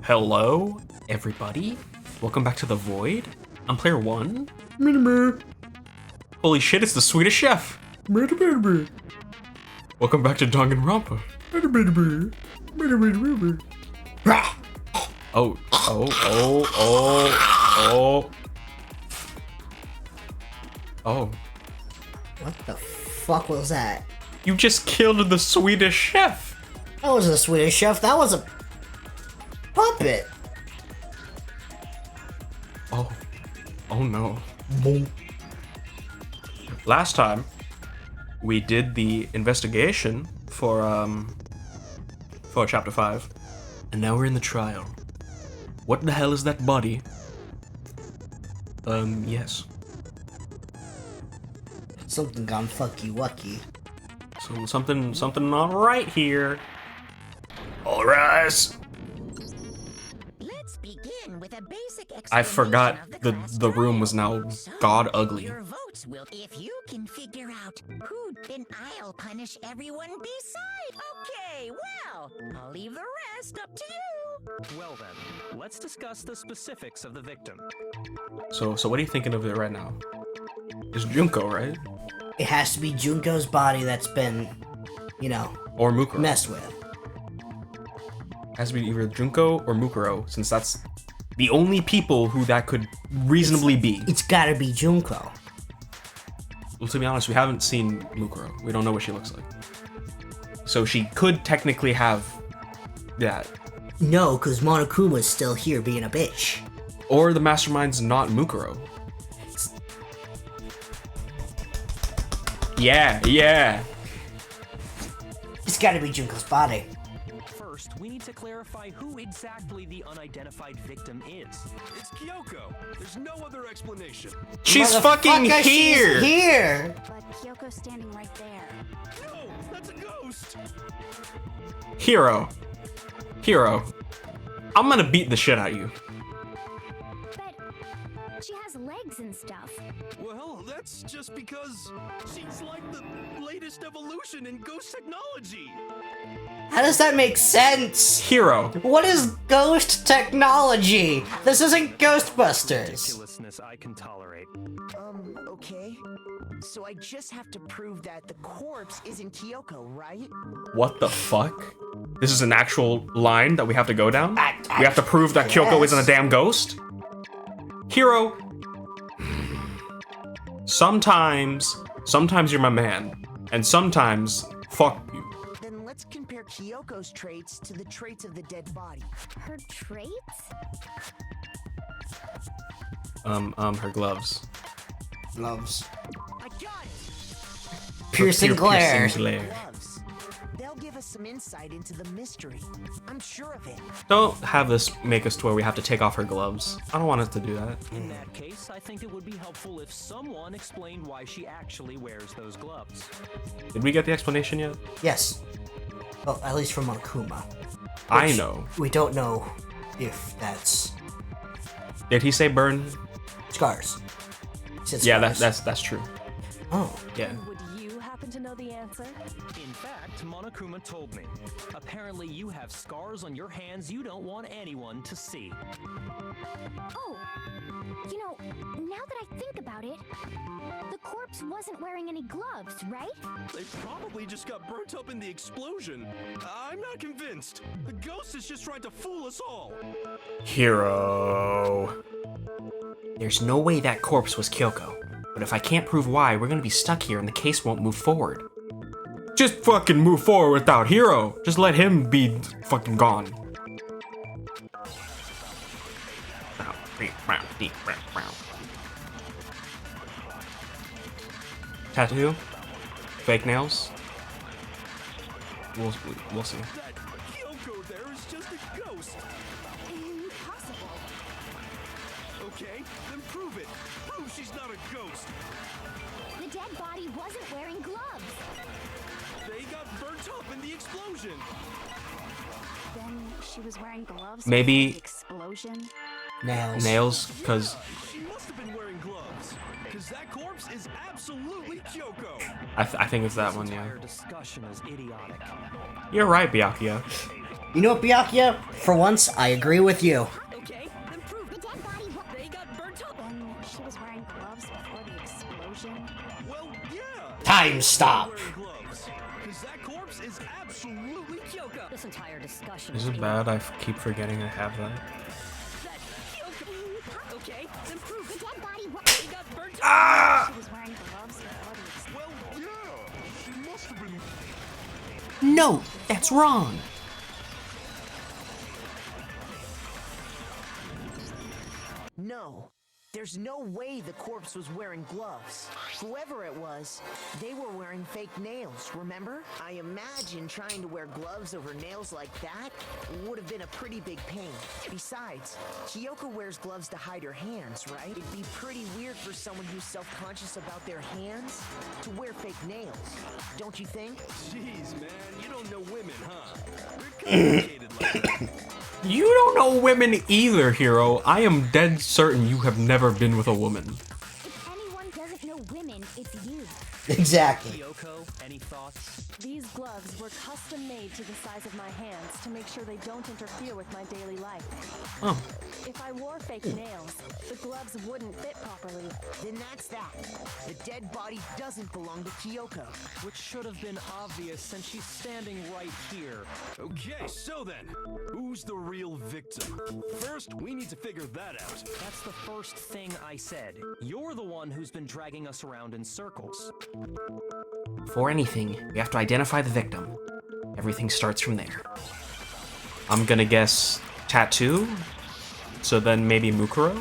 Hello, everybody. Welcome back to the Void. I'm player 1. Holy shit, it's the Swedish Chef. Welcome back to Danganronpa. Oh. What the fuck was that? You just killed the Swedish Chef. That wasn't a Swedish Chef, that was a puppet. Oh no. Last time, we did the investigation for chapter 5, and now we're in the trial. What the hell is that body? Yes. Something gone fucky wucky. So something not right here. All rise. Let's begin with a basic I forgot explanation of the room was now god ugly. Your votes will, if you can figure out who, then I'll punish everyone beside. Okay, well, I'll leave the rest up to you. Well then, let's discuss the specifics of the victim. So what are you thinking of it right now? It's Junko, right? It has to be Junko's body that's been, Or Mukuro. messed with. Has to be either Junko or Mukuro, since that's the only people who that could reasonably be. It's gotta be Junko. Well, to be honest, we haven't seen Mukuro. We don't know what she looks like. So she could technically have that. No, because Monokuma's still here being a bitch. Or the mastermind's not Mukuro. Yeah. It's gotta be Junko's body. First, we need to clarify who exactly the unidentified victim is. It's Kyoko. There's no other explanation. She's fucking Motherfucker, here! She's here! But Kyoko's standing right there. No, that's a ghost. Hiro, I'm gonna beat the shit out of you. But she has legs and stuff. Well, that's just because she's like the latest evolution in ghost technology. How does that make sense? Hiro, What is ghost technology? This isn't Ghostbusters. Ridiculousness I can tolerate. Okay. So I just have to prove that the corpse isn't Kyoko, right? what the fuck? This is an actual line that we have to go down? I- We have to prove that Kyoko Yes. isn't a damn ghost? Hiro, sometimes you're my man, and sometimes, fuck you. Then let's compare Kyoko's traits to the traits of the dead body. Her traits? Her gloves. Gloves. I got it! Piercing glare. Piercing glare. Gloves. They'll give us some insight into the mystery. I'm sure of it. Don't have this make us to where we have to take off her gloves. I don't want us to do that. In that case, I think it would be helpful if someone explained why she actually wears those gloves. Did we get the explanation yet? Yes. Well, at least from Monokuma. I know. We don't know if that's Did he say burn? scars. He said Yeah, scars. that's true. Oh. Yeah. Would you happen to know the answer? In fact, Monokuma told me. Apparently you have scars on your hands you don't want anyone to see. Oh, now that I think about it, the corpse wasn't wearing any gloves, right? They probably just got burnt up in the explosion. I'm not convinced. The ghost is just trying to fool us all. Hiro. There's no way that corpse was Kyoko. But if I can't prove why, we're gonna be stuck here and the case won't move forward. Just fucking move forward without Hiro. Just let him be fucking gone. Tattoo? Fake nails? We'll see. That Kyoko there is just a ghost. Impossible. Okay, then prove it. Prove she's not a ghost. The dead body wasn't wearing gloves. They got burnt up in the explosion. Then she was wearing gloves. Maybe- before the explosion. Nails. Nails, cause She must have been wearing gloves. Because that corpse is absolutely Kyoko. I think it's that one, yeah. Entire discussion is idiotic. You're right, Byakuya. You know what, Byakuya? For once, I agree with you. Okay, then prove The it. dead body They got burnt up. Then she was wearing gloves before the explosion. Well, yeah. Time stop. Wearing gloves. Because that corpse is absolutely Kyoko. This entire discussion Is it bad I keep forgetting I have that? That Kyoko. Okay, then prove The it. dead body They got burnt up. She was wearing gloves before the explosion. Well, yeah. She must have been. No, that's wrong. No. There's no way the corpse was wearing gloves. Whoever it was, they were wearing fake nails, remember? I imagine trying to wear gloves over nails like that would have been a pretty big pain. Besides, Kyoko wears gloves to hide her hands, right? It'd be pretty weird for someone who's self-conscious about their hands to wear fake nails, don't you think? Jeez, man. You don't know women, huh? They're complicated like that. You don't know women either, Hiro. I am dead certain you have never been with a woman. If anyone doesn't know women, it's you. Exactly. Kyoko, any thoughts? These gloves were custom made to the size of my hands to make sure they don't interfere with my daily life. Oh. If I wore fake nails, the gloves wouldn't fit properly. Then that's that. The dead body doesn't belong to Kyoko. Which should have been obvious since she's standing right here. Okay, so then, who's the real victim? First, we need to figure that out. That's the first thing I said. You're the one who's been dragging us around in circles. Before anything, we have to identify the victim. Everything starts from there. I'm gonna guess tattoo? So then maybe Mukuro?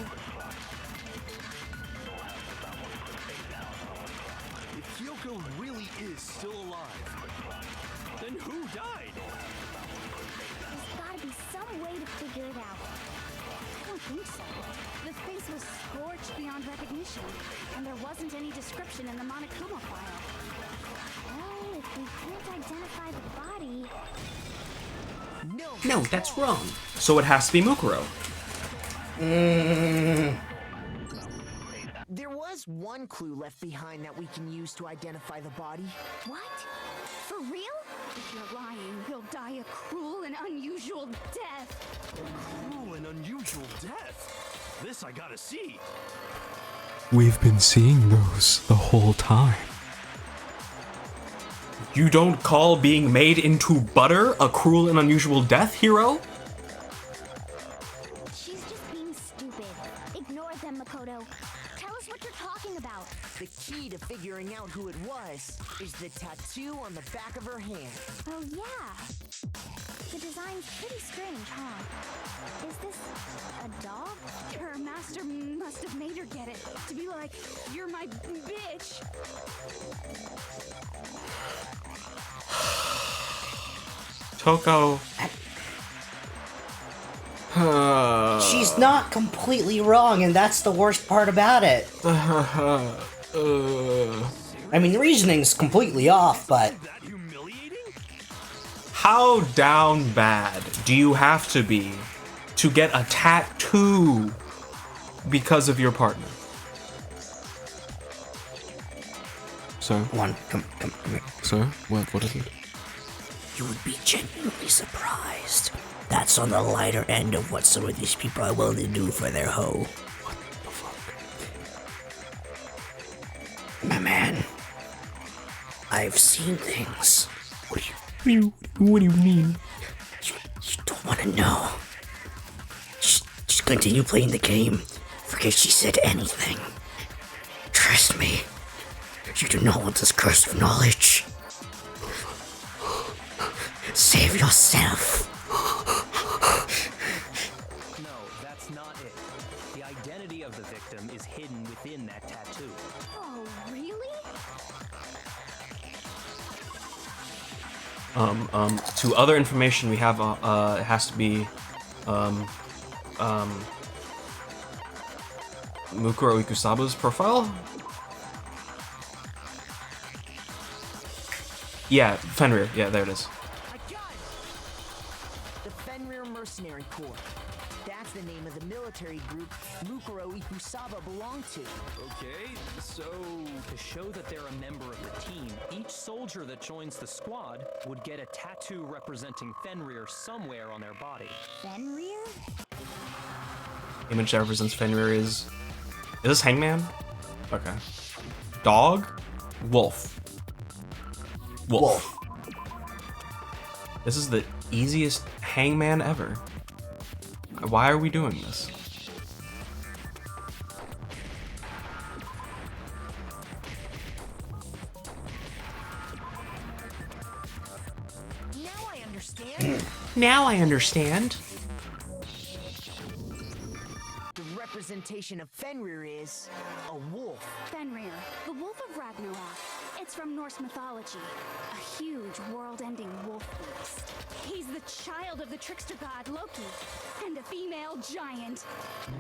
If Kyoko really is still alive, then who died? There's gotta be some way to figure it out. I don't think so. The face was scorched beyond recognition, and there wasn't any description in the Monokuma file. Well, if we can't identify the body... No, that's wrong. So it has to be Mukuro. There was one clue left behind that we can use to identify the body. What? For real? If you're lying, he'll die a cruel and unusual death. Cruel and unusual death. This I gotta see. We've been seeing those the whole time. You don't call being made into butter a cruel and unusual death, Hiro? She's just being stupid. Ignore them, Makoto. Tell us what you're talking about. The key to figuring out who it was is the tattoo on the back of her hand. Oh, yeah. The design's pretty strange, huh? Is this a dog? Her master must have made her get it. To be like, you're my bitch. Toko. She's not completely wrong, and that's the worst part about it. I mean, the reasoning's completely off, but... That humiliating? How down bad do you have to be to get a tattoo because of your partner? So, Come here. sir, what is it? You would be genuinely surprised. That's on the lighter end of what some of these people are willing to do for their hoe. What the fuck? My man, I've seen things. What do you mean? You don't want to know. Just continue playing the game. Forget she said anything. Trust me. You do not want this curse of knowledge. Save yourself. No, that's not it. The identity of the victim is hidden within that tattoo. Oh, really? To other information we have, it has to be, Mukuro Ikusaba's profile? Yeah, Fenrir. Yeah, there it is. I got it! The Fenrir Mercenary Corps. That's the name of the military group Mukuro Ikusaba belonged to. Okay, so To show that they're a member of the team, each soldier that joins the squad would get a tattoo representing Fenrir somewhere on their body. Fenrir? Image that represents Fenrir is this Hangman? Okay. Dog? Wolf. Wolf. This is the easiest Hangman ever. Why are we doing this? Now I understand. Now I understand. The representation of Fenrir is a wolf. Fenrir, the wolf of Ragnarok. It's from Norse mythology. A huge world-ending wolf beast. He's the child of the trickster god Loki and a female giant.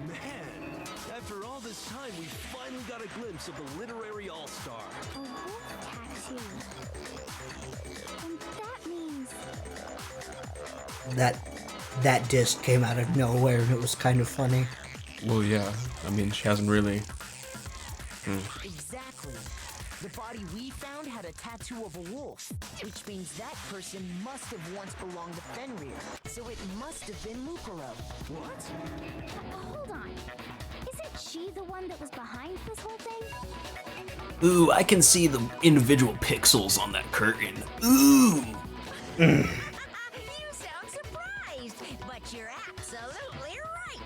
man, after all this time, we finally got a glimpse of the literary all-star. A wolf tattoo. And that means That disc came out of nowhere and it was kind of funny. Well, yeah. I mean, she hasn't really. Exactly. The body we found had a tattoo of a wolf, which means that person must have once belonged to Fenrir. So it must have been Mukuro. What? hold on. Isn't she the one that was behind this whole thing? Ooh, I can see the individual pixels on that curtain. Ooh. You sound surprised, but you're absolutely right.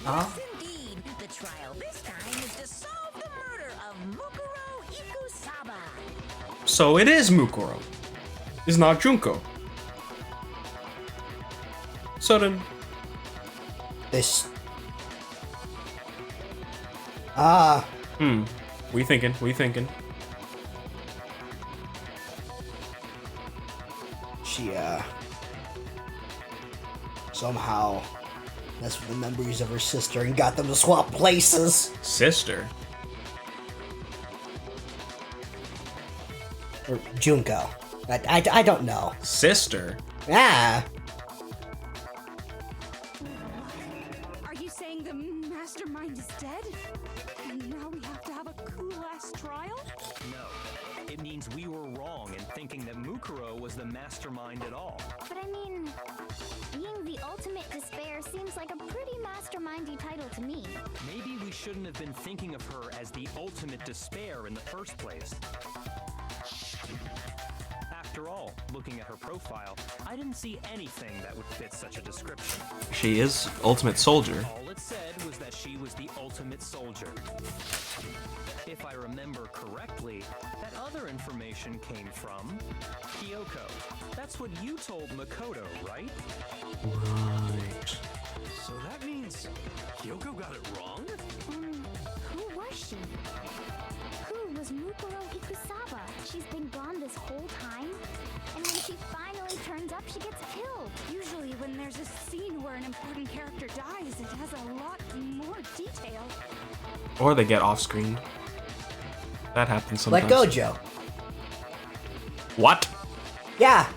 Yes, indeed. The trial this time is to solve the murder of Mukuro Ikusaba. So it is Mukuro. It's not Junko. So then, This. we thinking. She, somehow messed with the memories of her sister and got them to swap places. Sister. Or Junko. I don't know. Sister. Ah. Are you saying the mastermind is dead? And now we have to have a cool-ass trial? No, it means we were wrong in thinking that Mukuro was the mastermind at all. But I mean, being the ultimate despair seems like a pretty mastermindy title to me. Maybe we shouldn't have been thinking of her as the ultimate despair in the first place. After all, looking at her profile, I didn't see anything that would fit such a description. She is Ultimate Soldier. All it said was that she was the ultimate soldier. If I remember correctly, that other information came from Kyoko. That's what you told Makoto, right? Right. So that means Kyoko got it wrong? Who was she? Who was Mukuro Ikusaba? She's been gone this whole time? And when she finally turns up, she gets killed. Usually when there's a scene where an important character dies, it has a lot more detail. Or they get off screen. That happens sometimes. Like Gojo. What? Yeah.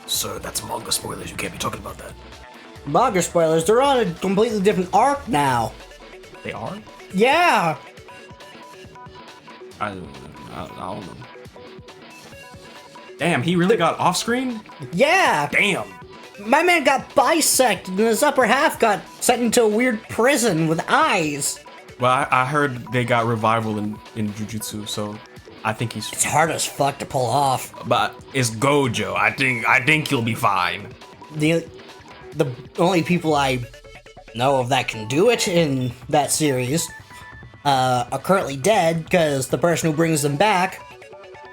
Sir, that's manga spoilers. You can't be talking about that. Manga spoilers, they're on a completely different arc now. They are? Yeah. I don't know. Damn, he really got off screen? Yeah. Damn. My man got bisected and his upper half got sent into a weird prison with eyes. Well, I heard they got revival in Jujutsu, so I think he's. It's hard as fuck to pull off. But it's Gojo. I think you'll be fine. The only people I know of that can do it in that series are currently dead because the person who brings them back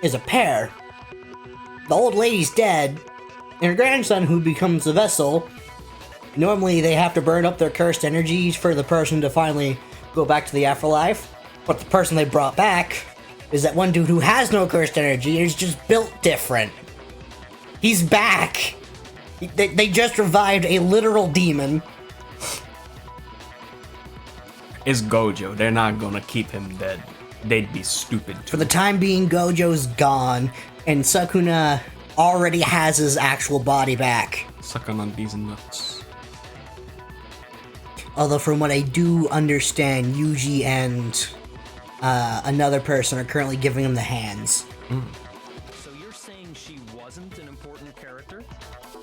is a pair. The old lady's dead, and her grandson, who becomes the vessel, normally they have to burn up their cursed energies for the person to finally go back to the afterlife. But the person they brought back is that one dude who has no cursed energy and is just built different. He's back. They just revived a literal demon. It's Gojo. They're not gonna keep him dead. They'd be stupid For to. the time being, Gojo's gone, and Sukuna already has his actual body back. Sucking on these nuts. Although from what I do understand, Yuji and another person are currently giving him the hands. So you're saying she wasn't an important character?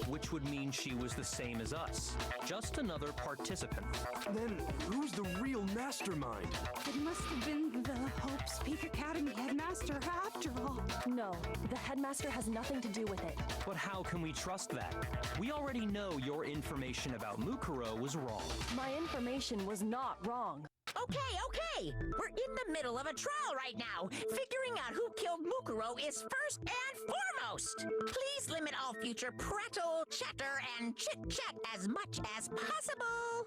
Which would mean she was the same as us. Just another participant. Then who's the real mastermind? It must have been the Hope's Peak Academy headmaster after all. No, the headmaster has nothing to do with it. But how can we trust that? We already know your information about Mukuro was wrong. My information was not wrong. Okay. We're in the middle of a trial right now. Figuring out who killed Mukuro is first and foremost. Please limit all future prattle, chatter, and chit-chat as much as possible.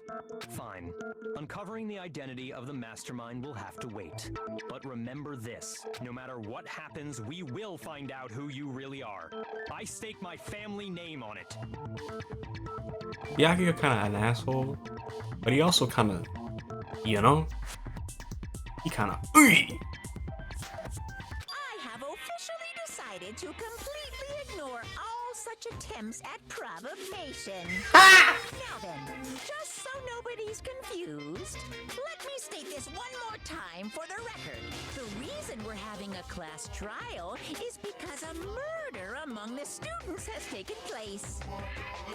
Fine. Uncovering the identity of the mastermind will have to wait. But remember this, no matter what happens, we will find out who you really are. I stake my family name on it. Byakuya kind of an asshole, but he also kind of, you know, he kind of. I have officially decided to completely ignore all such attempts at provocation. Now then, just so nobody's confused, let me state this one more time for the record. The reason we're having a class trial is because a murder among the students has taken place.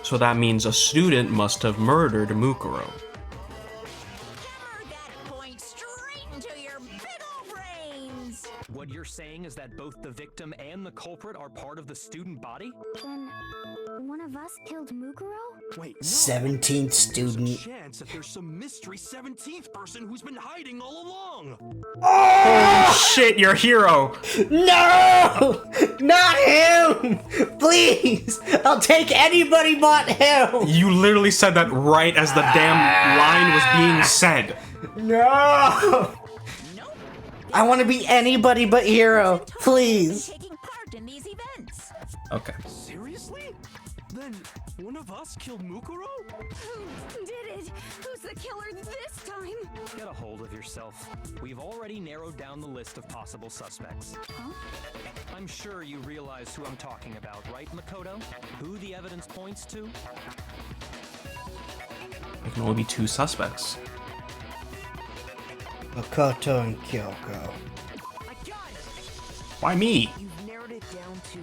So that means a student must have murdered Mukuro. Hammer that point straight into your big ol' brains! What you're saying is that both the victim and the culprit are part of the student body? Then one of us killed Mukuro? Wait, no. 17th There's a student. chance that there's some mystery 17th person who's been hiding all along. Holy shit, you're Hiro! No! Not him! Please! I'll take anybody but him! You literally said that right as the damn line was being said. No! Nope. I want to be anybody but Hiro. Please. Taking part in these events. Okay. Seriously? Then one of us killed Mukuro? Who did it? Who's the killer this time? Get a hold of yourself. We've already narrowed down the list of possible suspects. Huh? I'm sure you realize who I'm talking about, right, Makoto? Who the evidence points to? There can only be two suspects. Makoto and Kyoko. I got it! Why me? You've narrowed it down to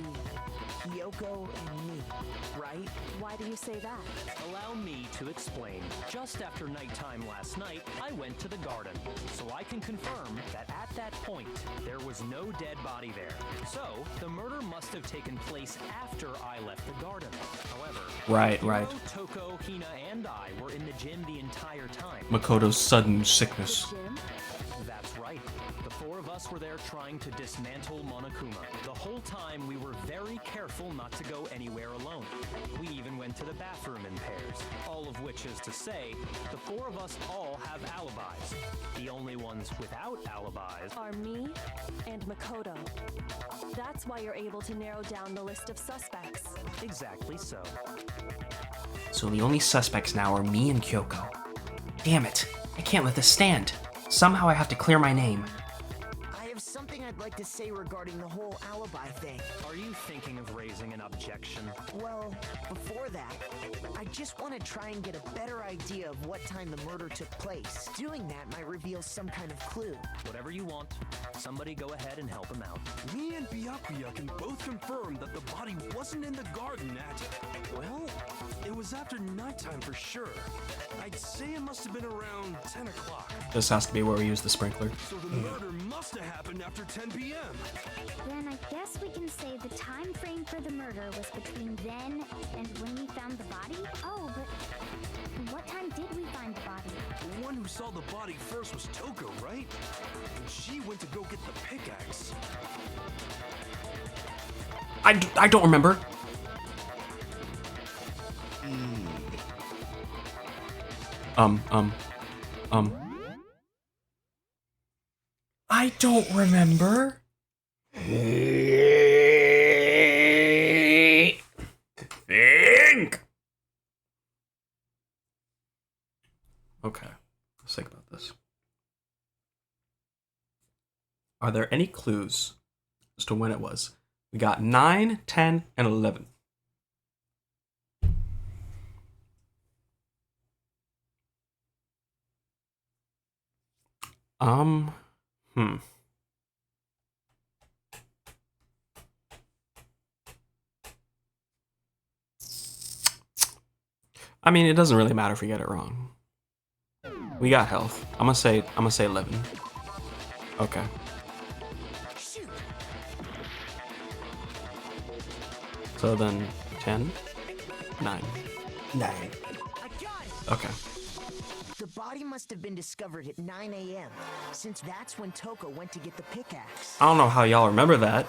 Kyoko and me, right? Why do you say that? Allow me to explain. Just after nighttime last night, I went to the garden, so I can confirm that at that point, there was no dead body there. So, the murder must have taken place after I left the garden. However, Right. Hiro, Toko, Hina, and I were in the gym the entire time. Makoto's sudden sickness. Jim? That's right. The four of us were there trying to dismantle Monokuma. The whole time we were very careful not to go anywhere alone. We even went to the bathroom in pairs. All of which is to say, the four of us all have alibis. The only ones without alibis Are me and Makoto. That's why you're able to narrow down the list of suspects. exactly so. So the only suspects now are me and Kyoko. Damn it. I can't let this stand. Somehow I have to clear my name. I have something I'd like to say regarding the whole alibi thing. Are you thinking of raising an objection? Well, before that, I just want to try and get a better idea of what time the murder took place. Doing that might reveal some kind of clue. Whatever you want. Somebody go ahead and help him out. Me and Byakuya can both confirm that the body wasn't in the garden at, well, it was after nighttime for sure. I'd say it must have been around 10 o'clock. This has to be where we use the sprinkler. So the murder must have happened after 10 p.m. Then I guess we can say the time frame for the murder was between then and when we found the body? Oh, but what time did we find the body? The one who saw the body first was Toko, right? And she went to go get the pickaxe. I don't remember. I don't remember. Think. Okay, let's think about this. Are there any clues as to when it was? We got 9, 10, and 11. Hmm. I mean, it doesn't really matter if we get it wrong. We got health. I'm gonna say 11. Okay. So then 10, 9. 9. I got it! Okay. The body must have been discovered at 9 a.m., since that's when Toko went to get the pickaxe. I don't know how y'all remember that.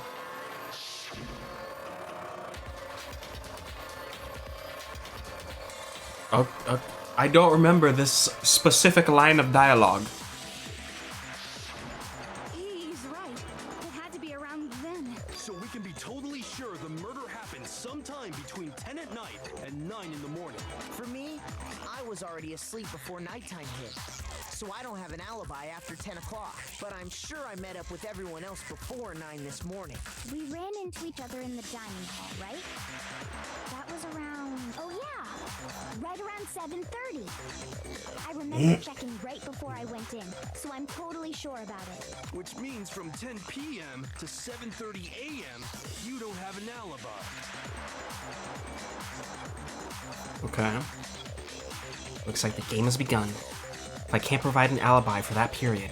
I don't remember this specific line of dialogue. He's right. It had to be around then. So we can be totally sure the murder happened sometime between 10 at night and 9 in the morning. For me, I was already asleep before nighttime hit, so I don't have an alibi after 10 o'clock. But I'm sure I met up with everyone else before 9 this morning. We ran into each other in the dining hall, right? That was around... Oh, yeah! Right around 7:30. I remember checking right before I went in, so I'm totally sure about it. Which means from 10 p.m. to 7:30 a.m., you don't have an alibi. Okay. Looks like the game has begun. If I can't provide an alibi for that period,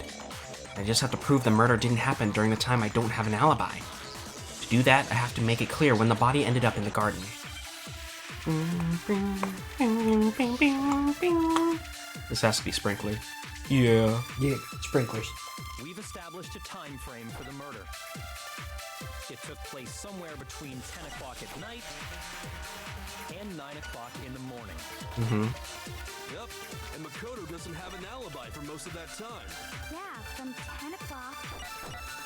I just have to prove the murder didn't happen during the time I don't have an alibi. To do that, I have to make it clear when the body ended up in the garden. This has to be Sprinkler. Yeah. Yeah, sprinklers. We've established a time frame for the murder. It took place somewhere between 10 o'clock at night and 9 o'clock in the morning. Mm-hmm. Yep, and Makoto doesn't have an alibi for most of that time. Yeah, from 10 o'clock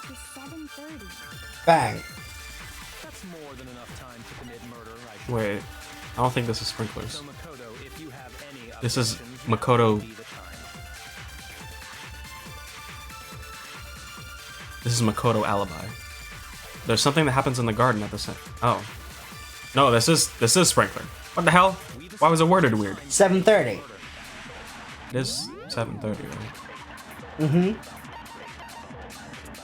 to 7:30. Bang. That's more than enough time to commit murder, I should Wait, I don't think this is Sprinklers. So Makoto, if you have any This is objections, Makoto. now would be the time. This is Makoto alibi. There's something that happens in the garden at the same. Oh, no, this is Sprinkler. What the hell? Why was it worded weird? 7:30. It is 7:30, right? Mm-hmm.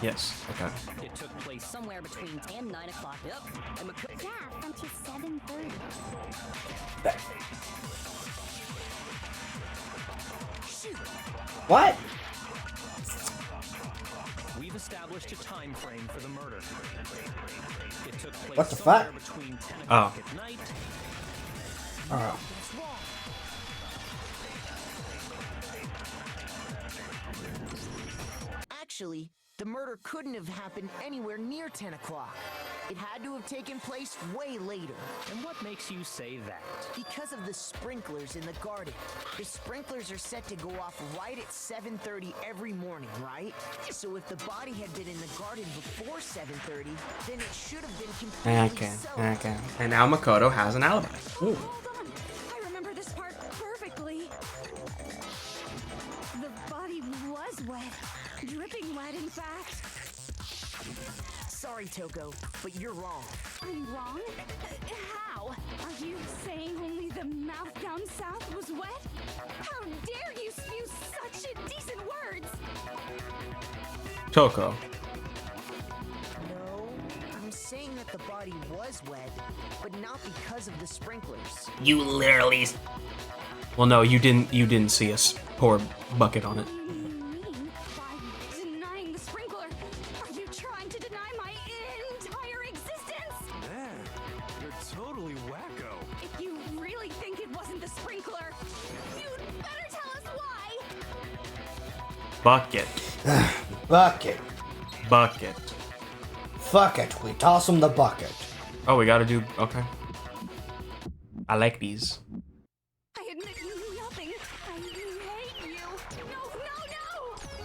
Yes. Okay. It took place somewhere between 10 and 9 o'clock. Yep. And Yeah, from to 7:30. What? We've established a time frame for the murder. It took place What the somewhere fuck? between 10 Oh. o'clock at night. Oh. Actually, the murder couldn't have happened anywhere near 10 o'clock. It had to have taken place way later. And what makes you say that? Because of the sprinklers in the garden. The sprinklers are set to go off right at 7:30 every morning, right? So if the body had been in the garden before 7:30, then it should have been completely Okay. soaked. Okay. And now Makoto has an alibi. Ooh. Hold on. I remember this part perfectly. The body was wet. Dripping wet, in fact. Sorry, Toko, but you're wrong. I'm wrong? How? Are you saying only the mouth down south was wet? How dare you spew such indecent words? Toko. No, I'm saying that the body was wet, but not because of the sprinklers. You literally. Well, no, you didn't see us pour a bucket on it. What do you mean by denying the sprinkler? Are you trying to deny my entire existence? Man, you're totally wacko. If you really think it wasn't the sprinkler, you'd better tell us why. Bucket. Bucket. Bucket. Fuck it. We toss him the bucket. Oh, we gotta do. Okay. I like these. I admit nothing. I hate you. No, no, no!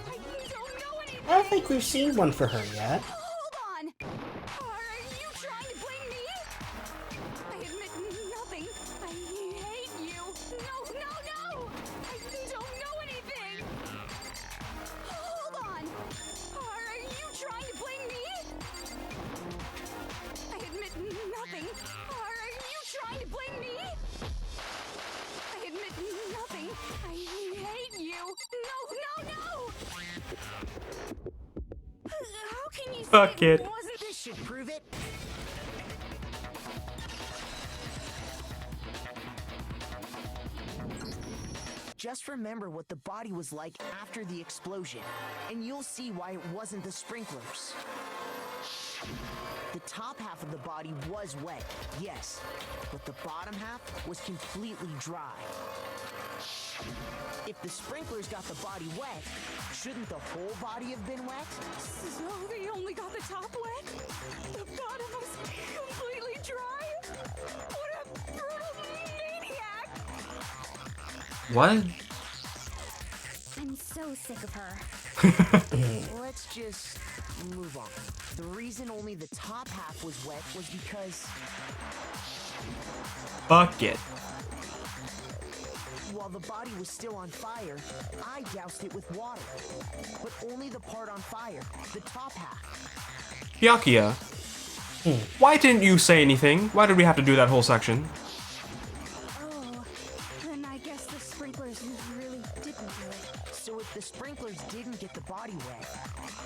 I don't know anything. I don't think we've seen one for her yet. Hold on. Are you trying to blame me? I admit nothing. I hate you. No, no, no! I don't know anything. Hold on. Are you trying to blame me? I admit nothing. Are you trying to blame me? I admit nothing. I hate you. No, no, no! Fuck it. Wasn't this should prove it? Just remember what the body was like after the explosion, and you'll see why it wasn't the sprinklers. The top half of the body was wet, yes, but the bottom half was completely dry. If the sprinklers got the body wet, shouldn't the whole body have been wet? So they only got the top wet? The bottom was completely dry? What a brutal maniac! What? I'm so sick of her. Let's just move on. The reason only the top half was wet was because Fuck it. while the body was still on fire, I doused it with water. But only the part on fire, the top half. Byakuya, why didn't you say anything? Why did we have to do that whole section? Oh, then I guess the sprinklers really didn't do it. So if the sprinklers didn't get the body wet,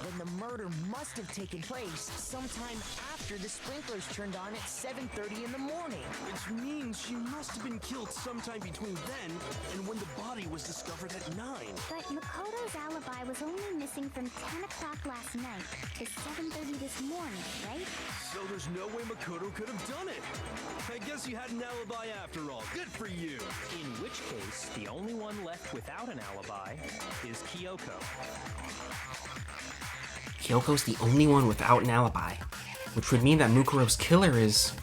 then the murder must have taken place sometime after the sprinklers turned on at 7:30 in the morning. Which means she must have been killed sometime between then and when the body was discovered at 9. But Makoto's alibi was only missing from 10 o'clock last night to 7:30 this morning, right? So there's no way Makoto could have done it. I guess you had an alibi after all. Good for you. In which case, the only one left without an alibi is Kyoko. Kyoko's the only one without an alibi, which would mean that Mukuro's killer is...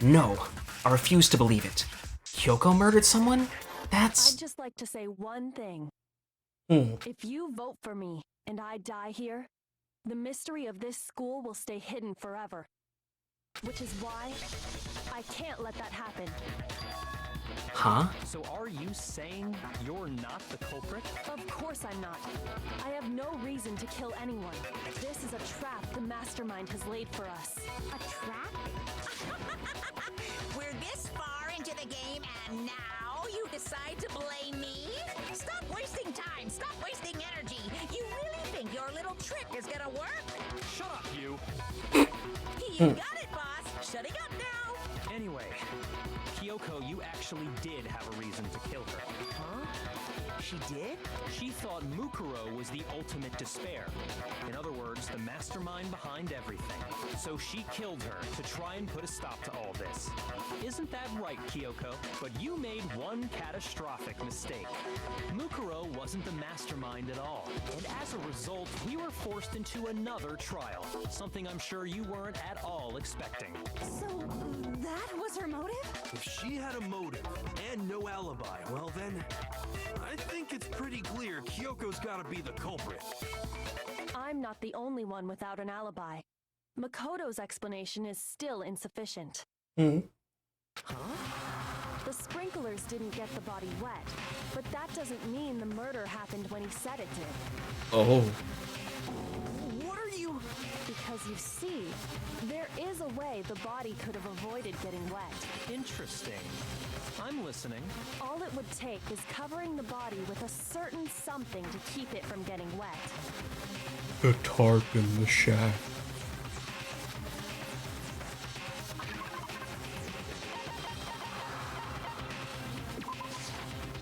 No, I refuse to believe it. Kyoko murdered someone? That's... I'd just like to say one thing. Hmm. If you vote for me and I die here, the mystery of this school will stay hidden forever. Which is why I can't let that happen. Huh? So are you saying you're not the culprit? Of course I'm not. I have no reason to kill anyone. This is a trap the mastermind has laid for us. A trap? We're this far into the game, and now you decide to blame me? Stop wasting time. Stop wasting energy. You really think your little trick is gonna work? Shut up, you! You got it, boss. Shutting up now. Anyway, Kyoko, you actually did have a reason to kill her. Huh? She did? She thought Mukuro was the ultimate despair. In other words, the mastermind behind everything. So she killed her to try and put a stop to all this. Isn't that right, Kyoko? But you made one catastrophic mistake. Mukuro wasn't the mastermind at all. And as a result, we were forced into another trial. Something I'm sure you weren't at all expecting. So that was her motive? If she had a motive and no alibi, well then, I think it's pretty clear Kyoko's gotta be the culprit. I'm not the only one without an alibi. Makoto's explanation is still insufficient. The sprinklers didn't get the body wet, but that doesn't mean the murder happened when he said it did. Oh. What are you... Because you see, there is a way the body could have avoided getting wet. Interesting. I'm listening. All it would take is covering the body with a certain something to keep it from getting wet. The tarp in the shack.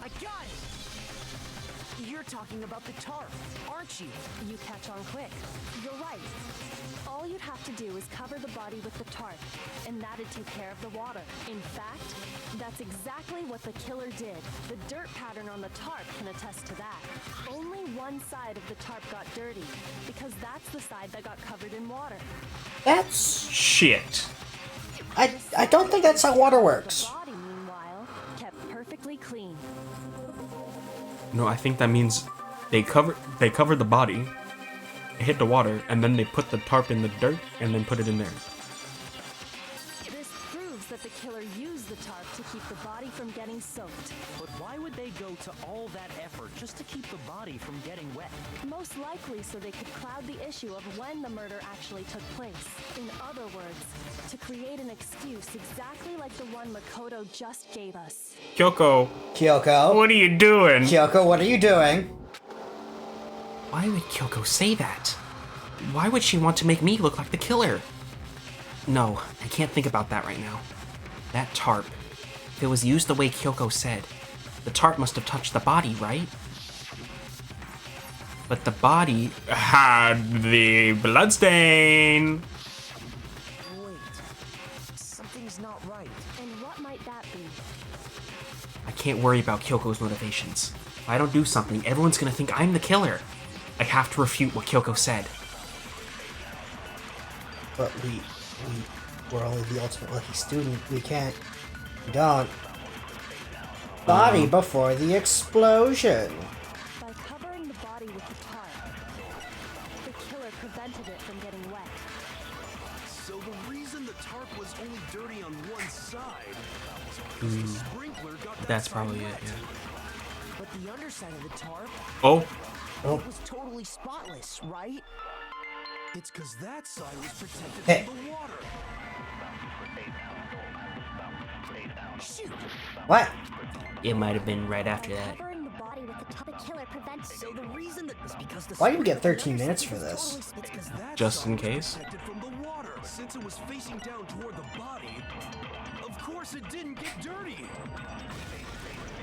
I got it! You're talking about the tarp, aren't you? You catch on quick. You're right. All you'd have to do is cover the body with the tarp, and that'd take care of the water. In fact, that's exactly what the killer did. The dirt pattern on the tarp can attest to that. Only one side of the tarp got dirty, because that's the side that got covered in water. That's... Shit. I don't think that's how water works. The body, meanwhile, kept perfectly clean. No, I think that means they covered the body, it hit the water, and then they put the tarp in the dirt and then put it in there. This proves that the killer used the tarp to keep the body from getting soaked. But why would they go to all that effort just to keep the body from getting wet? Most likely so they could cloud the issue of when the murder actually took place. In other words, to create an excuse exactly like the one Makoto just gave us. Kyoko, Kyoko? what are you doing? Kyoko, what are you doing? Why would Kyoko say that? Why would she want to make me look like the killer? No, I can't think about that right now. That tarp. If it was used the way Kyoko said, the tarp must have touched the body, right? But the body had the bloodstain. Wait, something's not right. And what might that be? I can't worry about Kyoko's motivations. If I don't do something, everyone's gonna think I'm the killer. I have to refute what Kyoko said. But we're only the ultimate lucky student. We don't. Body before the explosion. By covering the body with the tarp, the killer prevented it from getting wet. So the reason the tarp was only dirty on one side was because the sprinkler got that That's side probably it, wet. yeah. But the underside of the tarp Oh, was totally spotless, right? It's because that side was protected Hey. from the water. Shoot! What? it might have been right after that. Covering the body with the top, the killer prevented. So the reason that was because the Why do we get sprinkler 13 minutes for was this? totally- It's 'cause that Just in Side was case. protected from the water. Since it was facing down toward the body, of course it didn't get dirty.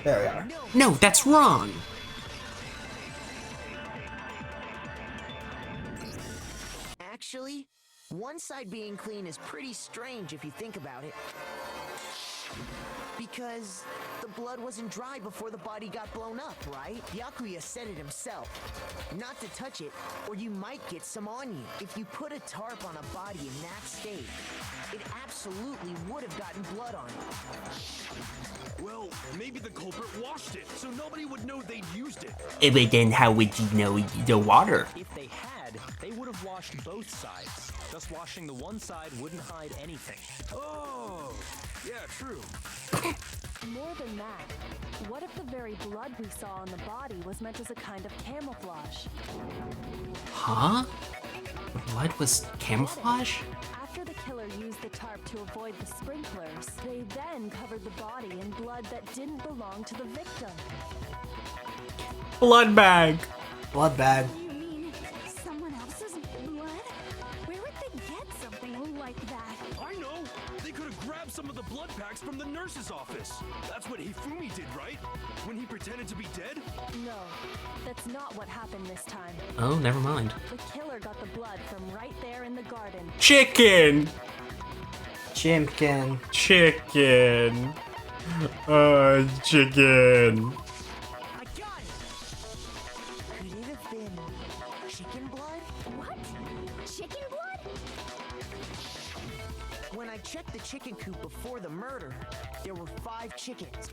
There we are. No, that's wrong! Actually, one side being clean is pretty strange if you think about it. Because the blood wasn't dry before the body got blown up, right? Byakuya said it himself. Not to touch it, or you might get some on you. If you put a tarp on a body in that state, it absolutely would have gotten blood on it. Well, maybe the culprit washed it, so nobody would know they'd used it. But then how would you know the water? If they had, they would have washed both sides. Just washing the one side wouldn't hide anything. Oh, yeah, true. More than that, what if the very blood we saw on the body was meant as a kind of camouflage? Huh? The blood was camouflage? After the killer used the tarp to avoid the sprinklers, they then covered the body in blood that didn't belong to the victim. Blood bag! Blood bag. You mean someone else's blood? Where would they get something like that? I know! They could have grabbed some of the blood packs from the nurse's office. That's what Hifumi did, right? When he pretended to be dead? No, that's not what happened this time. Oh, never mind. The killer got the blood from right there in the garden. Chicken! Chimkin. Chicken! Chicken! I got it! Could it have been chicken blood? What? Chicken blood? When I checked the chicken coop before the murder, there were 5 chickens.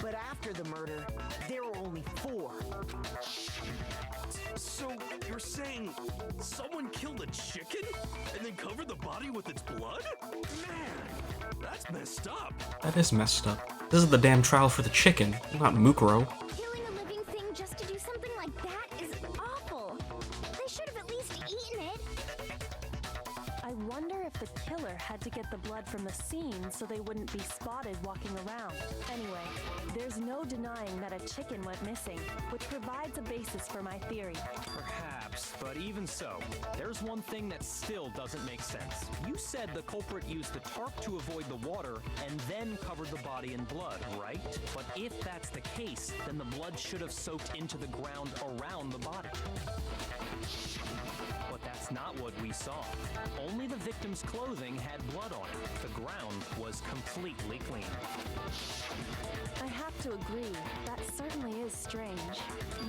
But after the murder, there were only 4. So, you're saying someone killed a chicken and then covered the body with its blood? Man, that's messed up. That is messed up. This is the damn trial for the chicken, not Mukuro. Killing a living thing just to do something like that is awful. They should have at least eaten it. I wonder if the killer had to get the blood from the scene so they wouldn't be spotted walking around. Anyway, there's no denying that a chicken went missing, which provides a basis for my theory. Perhaps, but even so, there's one thing that still doesn't make sense. You said the culprit used the tarp to avoid the water and then covered the body in blood, right? But if that's the case, then the blood should have soaked into the ground around the body. But that's not what we saw. Only the victim's clothing had blood on it. The ground was completely clean. I have to agree, that certainly is strange.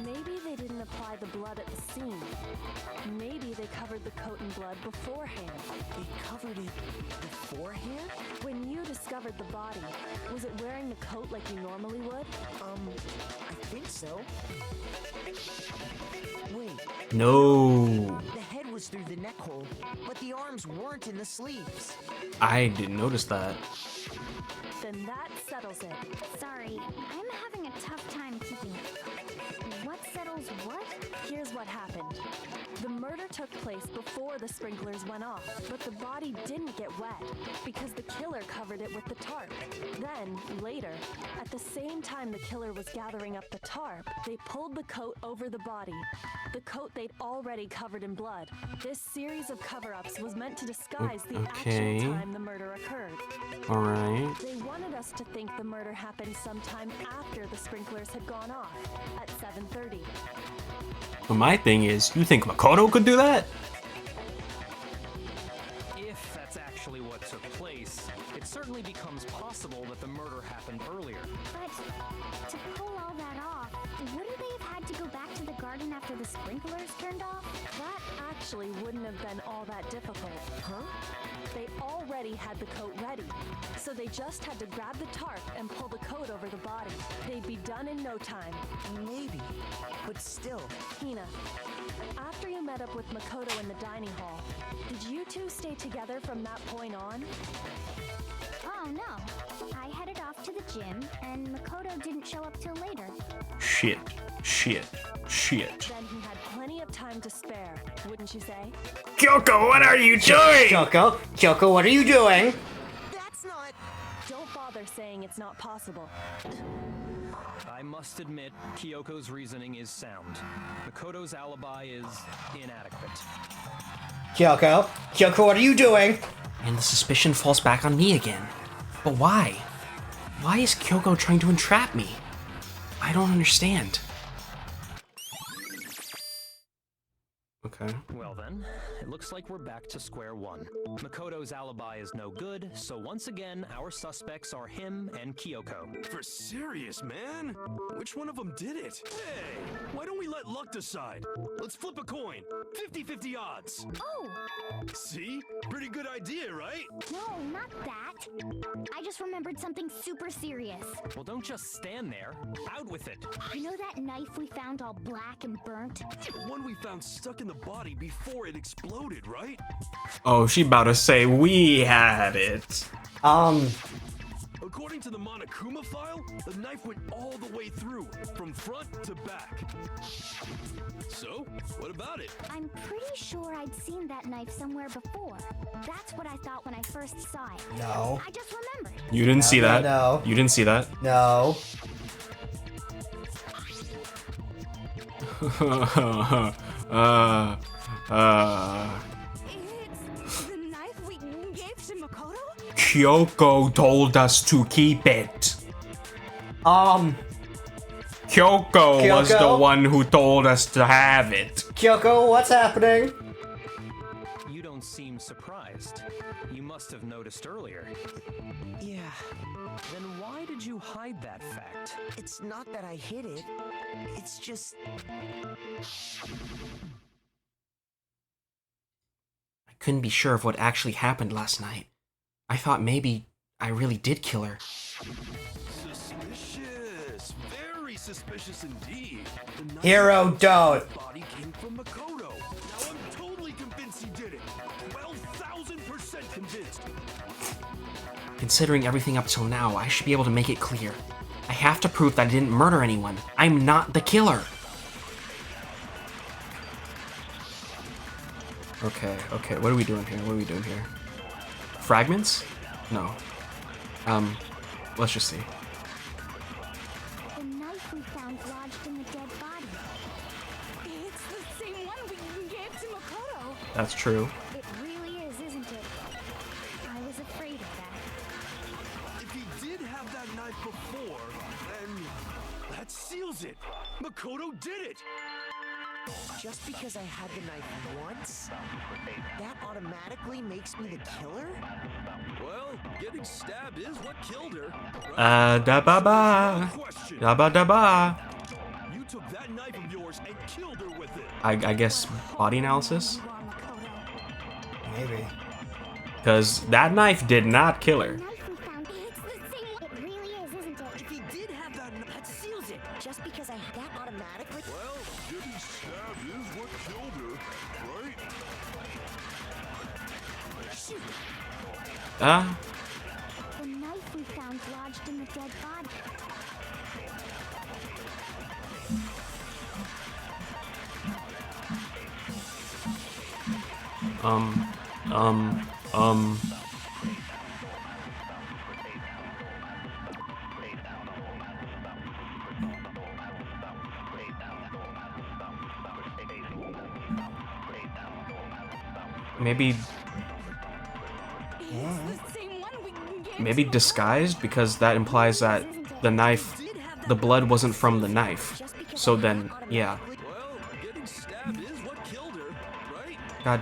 Maybe they didn't apply the blood at the scene. Maybe they covered the coat in blood beforehand. They covered it beforehand? When you discovered the body, was it wearing the coat like you normally would? I think so. Wait, No. the head was through the neck hole, but the arms weren't in the sleeves. I didn't notice that. Then that settles it. Sorry, I'm having a tough time keeping. What settles what? Here's what happened. The murder took took place before the sprinklers went off, but the body didn't get wet because the killer covered it with the tarp. Then, later, at the same time the killer was gathering up the tarp, they pulled the coat over the body, the coat they'd already covered in blood. This series of cover-ups was meant to disguise the Okay. actual time the murder occurred. Alright. They wanted us to think the murder happened sometime after the sprinklers had gone off, at 7:30. But my thing is, you think Makoto could do that? If that's actually what took place, it certainly becomes possible that the murder happened earlier. But to pull all that off, wouldn't they have had to go back to the garden after the sprinklers turned off? That actually wouldn't have been all that difficult. Huh? They already had the coat ready, so they just had to grab the tarp and pull the coat over the body. They'd be done in no time. Maybe. But still. Hina, after you met up with Makoto in the dining hall, did you two stay together from that point on? Oh no. I headed off to the gym, and Makoto didn't show up till later. Shit. Then he had plenty of time to spare, wouldn't you say? Kyoko, what are you doing? Kyoko, what are you doing? That's not. Don't bother saying it's not possible. I must admit, Kyoko's reasoning is sound. Makoto's alibi is inadequate. Kyoko, what are you doing? And the suspicion falls back on me again. But why? Why is Kyoko trying to entrap me? I don't understand. Okay. Well then, it looks like we're back to square one. Makoto's alibi is no good, so once again, our suspects are him and Kyoko. For serious, man? Which one of them did it? Hey, why don't we let luck decide? Let's flip a coin. 50-50 odds. Oh! See? Pretty good idea, right? No, not that. I just remembered something super serious. Well, don't just stand there. Out with it. You know that knife we found all black and burnt? The one we found stuck in the body before it exploded, right? Oh, she about to say we had it. According to the Monokuma file, the knife went all the way through, from front to back. So, what about it? I'm pretty sure I'd seen that knife somewhere before. That's what I thought when I first saw it. No. I just remembered. You didn't see that. No. You didn't see that. No. It's the knife we gave to Makoto? Kyoko told us to keep it. Kyoko was the Kyoko? one who told us to have it. Kyoko, what's happening? You don't seem surprised. You must have noticed earlier. Yeah. Then why did you hide that fact? It's not that I hid it. It's just. I couldn't be sure of what actually happened last night. I thought maybe I really did kill her. Suspicious. Very suspicious indeed. The knife Hiro, don't. body came from Makoto. Now I'm totally convinced he did it. 12,000% convinced. Considering everything up till now, I should be able to make it clear. I have to prove that I didn't murder anyone. I'm not the killer. Okay, what are we doing here? Fragments? No. Let's just see. The knife we found lodged in the dead body. It's the same one we gave to Makoto. That's true. It really is, isn't it? I was afraid of that. If he did have that knife before, then that seals it. Makoto did it. Just because I had the knife once, that automatically makes me the killer? Well, getting stabbed is what killed her. Da ba ba. Question. Da ba da ba. You took that knife of yours and killed her with it. I guess body analysis? You are Makoto. Maybe. Because that knife did not kill her. The knife we found, it's the same one. It really is, isn't it? If he did have that knife, that seals it. Just because I had that automatically. Well, getting stabbed is what killed her, right? Shoot. The knife we found lodged in the dead body. Maybe maybe disguised, because that implies that the knife, the blood wasn't from the knife. So then, yeah. Getting stabbed is what killed her, right? God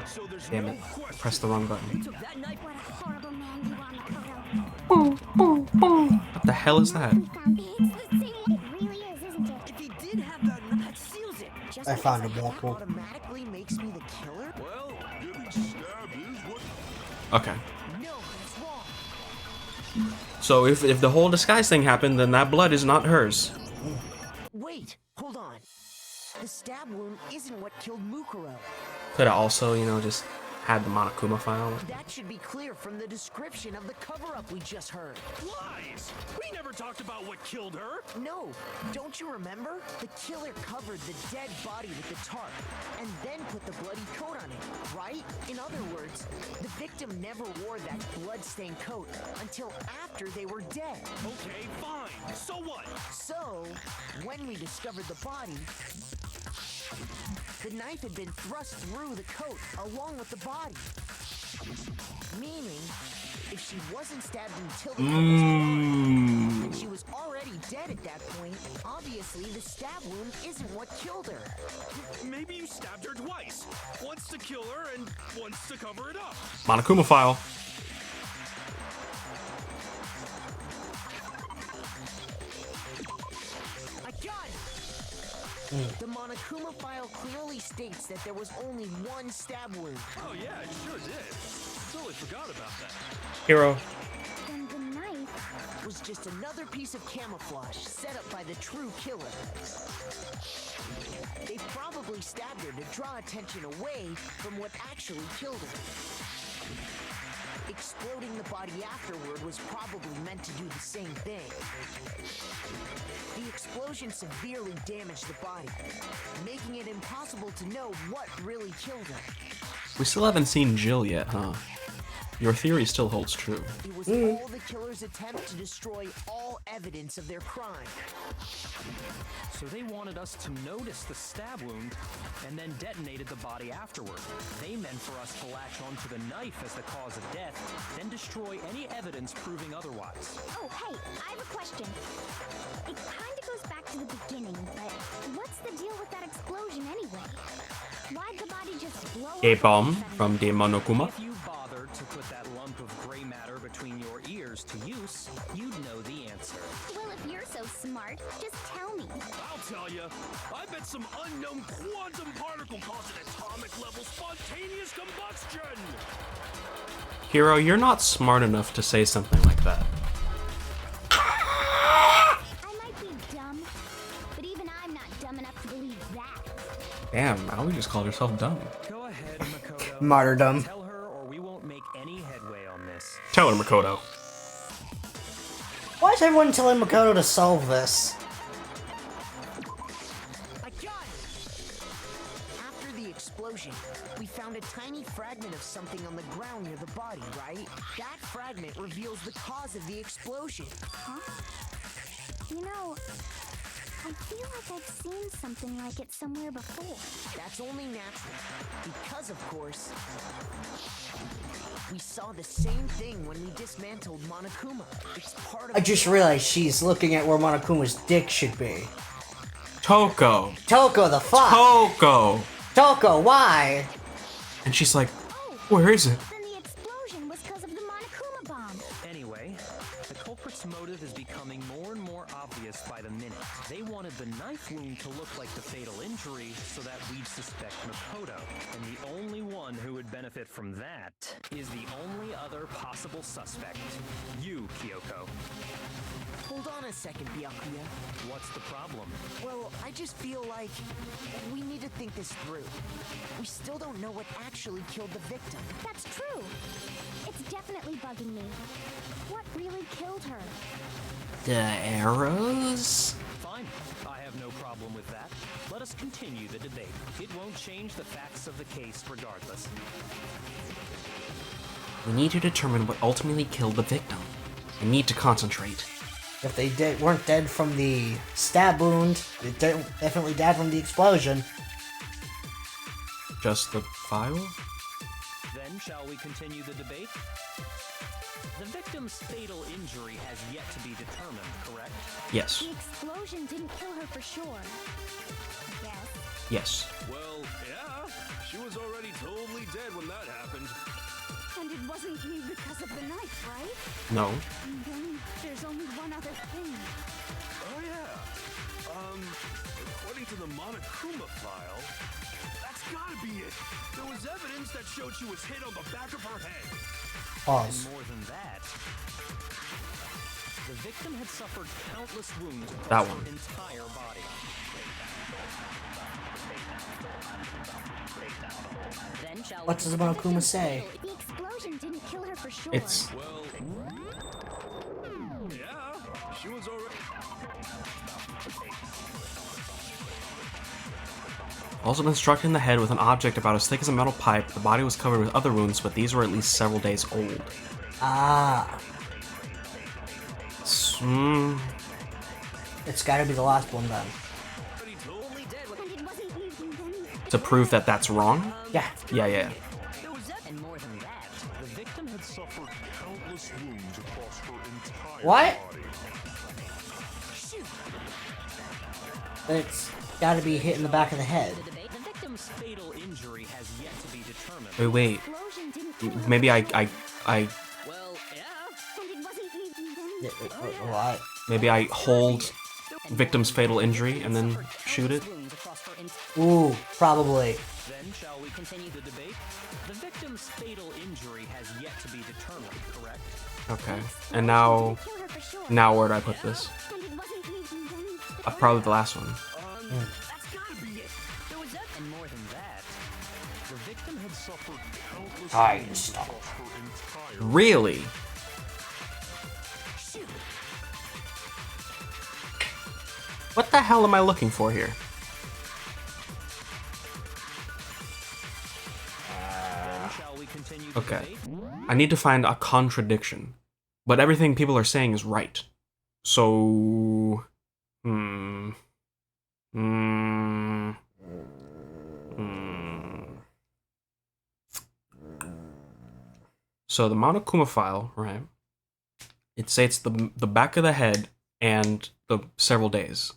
damn it. Pressed the wrong button. What a horrible man you are, Makoto. What the hell is that? We found it. It's the same one. It really is, isn't it? If he did have that knife, that seals it. Just I found because a that buckle. automatically makes me the killer? Well, getting stabbed is what. Okay. No, that's wrong. So if the whole disguise thing happened, then that blood is not hers. Wait, hold on. The stab wound isn't what killed Mukuro. Could have also, you know, just had the Monokuma file. That should be clear from the description of the cover-up we just heard. Lies! We never talked about what killed her! No, don't you remember? The killer covered the dead body with the tarp and then put the bloody coat on it, right? In other words, the victim never wore that blood-stained coat until after they were dead. Okay, fine. So what? So, when we discovered the body, the knife had been thrust through the coat along with the body. Meaning, if she wasn't stabbed until the coat was gone, and she was already dead at that point, obviously the stab wound isn't what killed her. Maybe you stabbed her twice. Once to kill her and once to cover it up. Monokuma file. I got it! The Monokuma file clearly states that there was only one stab wound. Oh yeah, it sure did. Totally forgot about that. Hiro. Then the knife. Was just another piece of camouflage set up by the true killer. They probably stabbed her to draw attention away from what actually killed her. Exploding the body afterward was probably meant to do the same thing. The explosion severely damaged the body, making it impossible to know what really killed her. We still haven't seen Jill yet, huh? Your theory still holds true. It was all the killer's attempt to destroy all evidence of their crime. So they wanted us to notice the stab wound and then detonated the body afterward. They meant for us to latch onto the knife as the cause of death, then destroy any evidence proving otherwise. Oh, hey, I have a question. It kind of goes back to the beginning, but what's the deal with that explosion anyway? Why'd the body just blow up? A bomb from the Monokuma. If you bothered to put that lump of gray matter between your ears to use, you'd know the answer. Well, if you're so smart, just tell me. I'll tell you. I bet some unknown quantum particle caused an atomic level spontaneous combustion. Hiro, you're not smart enough to say something like that. I might be dumb, but even I'm not dumb enough to believe that. Damn, Aoi just called herself dumb. Go ahead, Makoto. Martyrdom. Tell her or we won't make any headway on this. Tell her, Makoto. Why is everyone telling Makoto to solve this? I got it! After the explosion, we found a tiny fragment of something on the ground near the body, right? That fragment reveals the cause of the explosion. Huh? You know, I feel like I've seen something like it somewhere before. That's only natural, because of course, we saw the same thing when we dismantled Monokuma. It's part of I just realized she's looking at where Monokuma's dick should be. Toko. Toko, the fuck? Toko. Toko, why? And she's like, where is it? Then the explosion was because of the Monokuma bomb. Anyway, the culprit's motive is becoming more and more obvious by the minute. They wanted the knife wound to look like the fatal injury so that we'd suspect Makoto. And the only one who would benefit from that is the only other possible suspect. You, Kyoko. Hold on a second, Byakuya. What's the problem? Well, I just feel like we need to think this through. We still don't know what actually killed the victim. That's true. It's definitely bugging me. What really killed her? The arrows? Fine. I have no problem problem with that. Let us continue the debate. It won't change the facts of the case regardless. We need to determine what ultimately killed the victim. I need to concentrate. If they weren't dead from the stab wound, they definitely died from the explosion. Just the file? Then shall we continue the debate? The victim's fatal injury has yet to be determined, correct? Yes. The explosion didn't kill her for sure. Yes. Yes. Well, yeah. She was already totally dead when that happened. And it wasn't you because of the knife, right? No. And then there's only one other thing. Oh, yeah. According to the Monokuma file, that's gotta be it. There was evidence that showed she was hit on the back of her head. Pause. And more than that, the victim had suffered countless wounds That across one. her entire body. Then shall What does the Monokuma say? The explosion didn't kill her for sure. It's Well, yeah. She was already... also been struck in the head with an object about as thick as a metal pipe. The body was covered with other wounds, but these were at least several days old. Ah. It's gotta be the last one then. And it wasn't you. And then To prove that that's wrong? Yeah. Yeah. and more than that, The victim had suffered countless wounds across her entire What? body. It's gotta be hit in the back of the head. The victim's fatal injury has yet to be determined. Wait. explosion didn't kill her. Maybe I well, yeah. And it wasn't you. And then What? maybe I hold victim's fatal injury and then shoot it. Wounds across her Ooh, probably. Then shall we continue the debate? The victim's fatal injury has yet to be determined, correct? Okay. And now kill her for sure. where do I put this? And it wasn't you. And then Probably the last one. That's gotta be it. And more than that, The victim had suffered countless I wounds stop. across her entire Really? What the hell am I looking for here? then shall we continue the Okay. debate? I need to find a contradiction. But everything people are saying is right. So... So the Monokuma file, right? It states the back of the head and the several days.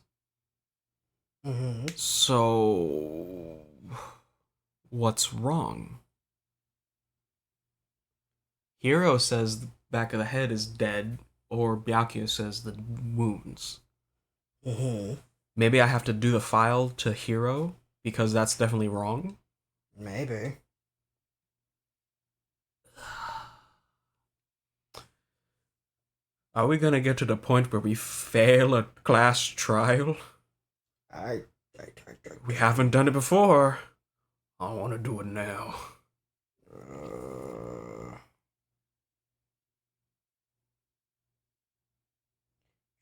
Mm-hmm. So... what's wrong? Hiro says the back of the head is dead, or Byakuya says the wounds. Mm-hmm. Maybe I have to do the file to Hiro, because that's definitely wrong. Maybe. Are we gonna get to the point where we fail a class trial? I We haven't done it before. I want to do it now.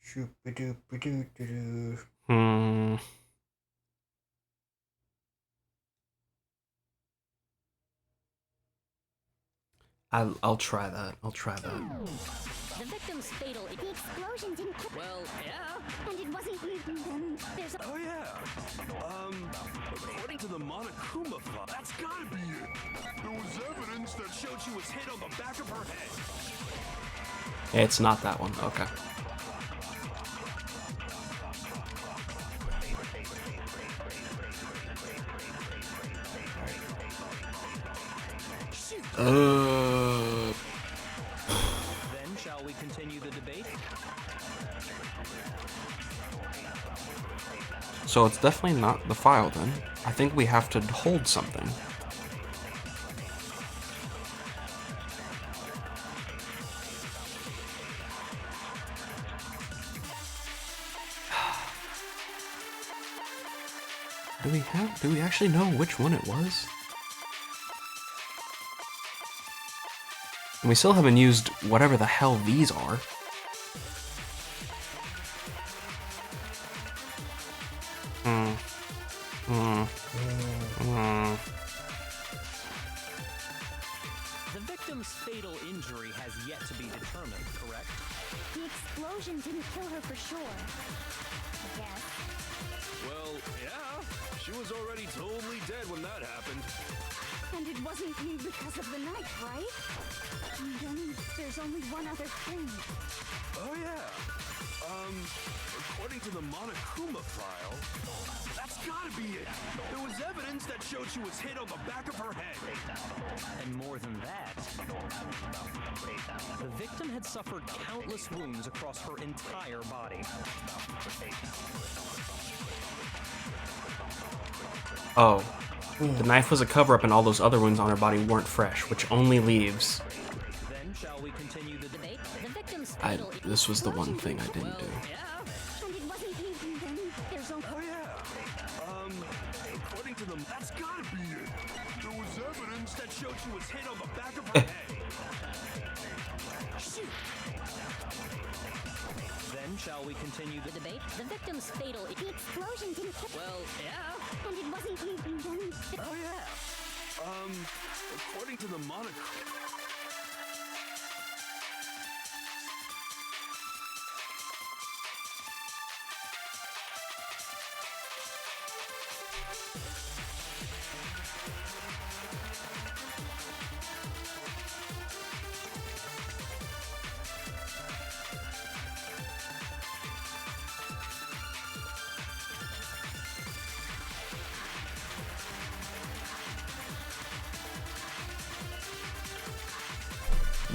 Shoop-a-doop-a-doo-doo-doo. I'll try that. I'll try that. The victim's fatal. The explosion didn't kill. Well, yeah. And it wasn't you. And then there's Oh, yeah. According to the Monokuma file, that's gotta be it. There was evidence that showed she was hit on the back of her head. It's not that one. Okay. Then shall we continue the debate? So it's definitely not the file then. I think we have to hold something. Do we actually know which one it was? And we still haven't used whatever the hell these are. The victim's fatal injury has yet to be determined, correct? The explosion didn't kill her for sure. I guess. Well, yeah. She was already totally dead when that happened. And it wasn't because of the knife, right? And then there's only one other thing. Oh, yeah. According to the Monokuma file, that's gotta be it. There was evidence that showed she was hit on the back of her head. And more than that, the victim had suffered countless wounds across her entire body. Oh. The knife was a cover-up and all those other wounds on her body weren't fresh, which only leaves... Then shall we continue the debate? The victim's This was the one thing I didn't do. And it wasn't then there's only... Oh, yeah. According to them, that's gotta be it. There was evidence that showed she was hit on the back of her head. Shoot! Then shall we continue the debate? The victim's fatal. The explosion didn't kill... Well, yeah. And it wasn't then... Oh, yeah. According to the Monokuma...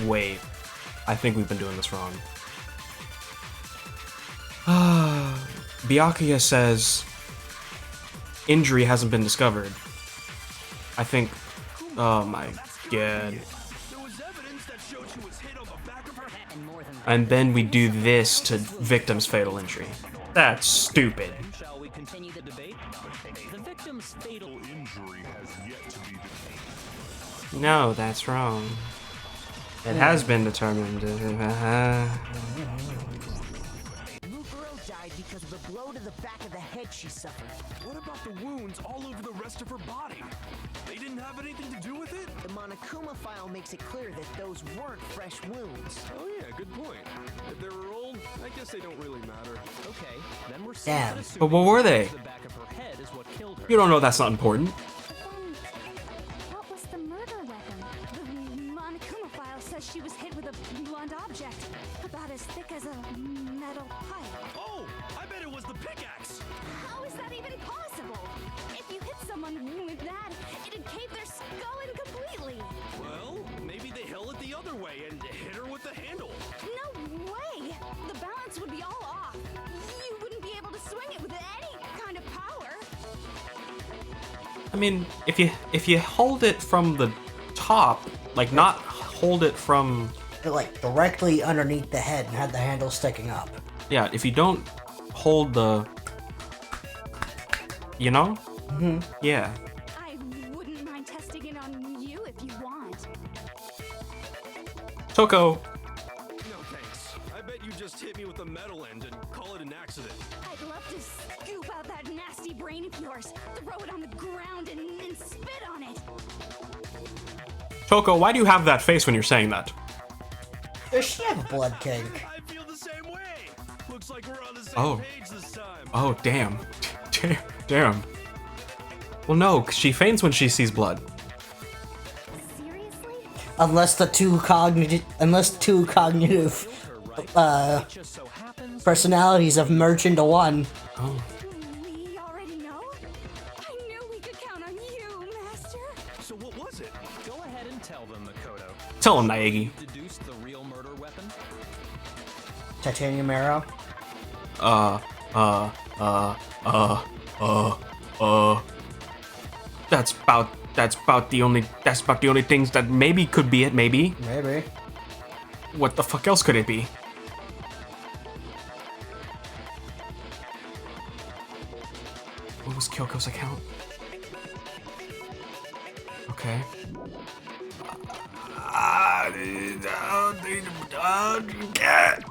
Wait. I think we've been doing this wrong. Byakuya says injury hasn't been discovered. I think... Oh my god. There was evidence that showed she was hit on the back of her head. and more than And then we do this to victim's fatal injury. That's stupid. Then shall we continue the debate? The victim's fatal Injury has yet to be determined. No, that's wrong. It has been determined. Mukuro died because of the blow to the back of the head she suffered. What about the wounds all over the rest of her body? They didn't have anything to do with it? The Monokuma file makes it clear that those weren't fresh wounds. Oh yeah, good point. If they were old, I guess they don't really matter. Okay, then we're Damn. But what were they? The back of her head is what killed her. You don't know that's not important. What was the murder weapon? The Monokuma file says she was hit with a blunt object, about as thick as a metal pipe. Oh, I bet it was the pickaxe. How is that even possible? If you hit someone with that, it'd cave their skull in completely. Well, maybe they held it the other way and hit her with the handle. No way! The balance would be all off. You wouldn't be able to swing it with any kind of power. I mean, if you hold it from the top, like not hold it from... Like directly underneath the head and had the handle sticking up. Yeah, if you don't hold the... You know? Mm-hmm. Yeah. I wouldn't mind testing it on you if you want. Toko! No thanks. I bet you just hit me with the metal end and call it an accident. I'd love to scoop out that nasty brain of yours, throw it on the ground, and spit on it. Toko, why do you have that face when you're saying that? Does she have a blood kink? I feel the same way. Looks like we're on the same Oh. page this time. Oh, damn. Damn. Well, no, 'cause she faints when she sees blood. Seriously? Unless two cognitive It just so happens personalities have merged into one. Oh. We already know? I knew we could count on you, Master. So what was it? Go ahead and tell them, Makoto. Tell him, Naegi. Deduced the real murder weapon? Titanium arrow. That's about the only things that maybe could be it, maybe. Maybe. What the fuck else could it be? What was Kyoko's account? Okay. I got it!